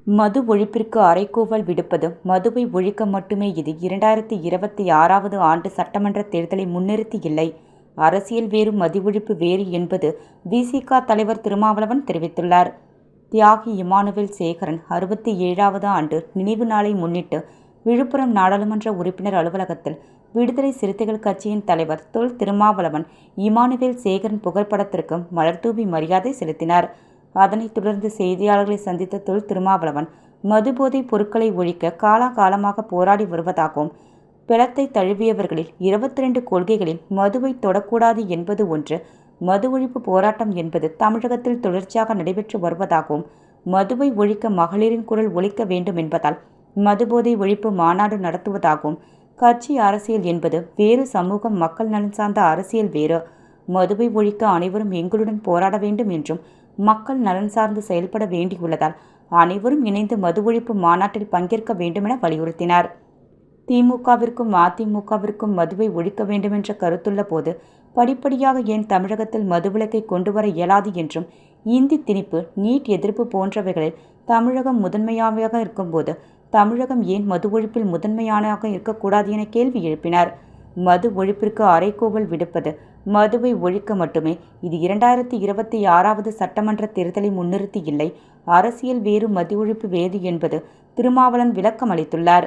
மது ஒழிப்பிற்கு அறைகூவல் விடுப்பது மதுவை ஒழிக்க மட்டுமே. இது 2026வது ஆண்டு சட்டமன்ற தேர்தலை முன்னிறுத்தி இல்லை. அரசியல் வேறு மது ஒழிப்பு வேறு என்பது விசிக தலைவர் திருமாவளவன் தெரிவித்துள்ளார். தியாகி இமானுவேல் சேகரன் 67வது ஆண்டு நினைவு நாளை முன்னிட்டு விழுப்புரம் நாடாளுமன்ற உறுப்பினர் அலுவலகத்தில் விடுதலை சிறுத்தைகள் கட்சியின் தலைவர் தொல் திருமாவளவன் இமானுவேல் சேகரன் புகைப்படத்திற்கு மலர்தூவி மரியாதை செலுத்தினார். அதனைத் தொடர்ந்து செய்தியாளர்களை சந்தித்த தொல் திருமாவளவன் மதுபோதைப் பொருட்களை ஒழிக்க காலாகாலமாக போராடி வருவதாகவும், பிளத்தை தழுவியவர்களில் 22 கொள்கைகளில் மதுவை தொடக்கூடாது என்பது ஒன்று, மது ஒழிப்பு போராட்டம் என்பது தமிழகத்தில் தொடர்ச்சியாக நடைபெற்று வருவதாகவும், மதுவை ஒழிக்க மகளிரின் குரல் ஒலிக்க வேண்டும் என்பதால் மதுபோதை ஒழிப்பு மாநாடு நடத்துவதாகவும், கட்சி அரசியல் என்பது வேறு, சமூகம் மக்கள் நலன் சார்ந்த அரசியல் வேறு, மதுவை ஒழிக்க அனைவரும் எங்களுடன் போராட வேண்டும் என்றும், மக்கள் நலன் சார்ந்து செயல்பட வேண்டியுள்ளதால் அனைவரும் இணைந்து மது ஒழிப்பு மாநாட்டில் பங்கேற்க வேண்டுமென வலியுறுத்தினார். திமுகவிற்கும் அதிமுகவிற்கும் மதுவை ஒழிக்க வேண்டுமென்ற கருத்துள்ள போது படிப்படியாக ஏன் தமிழகத்தில் மதுவிலக்கை கொண்டு வர இயலாது என்றும், இந்தி திணிப்பு, நீட் எதிர்ப்பு போன்றவைகளில் தமிழகம் முதன்மையாக இருக்கும்போது தமிழகம் ஏன் மது ஒழிப்பில் முதன்மையானதாக இருக்கக்கூடாது என கேள்வி எழுப்பினார். மது ஒழிப்பிற்கு அறைகூவல் விடுப்பது மதுவை ஒழிக்க மட்டுமே. இது 2026வது சட்டமன்ற தேர்தலை முன்னிறுத்தி இல்லை. அரசியல் வேறு, மது ஒழிப்பு வேறு என்பது திருமாவளவன் விளக்கம் அளித்துள்ளார்.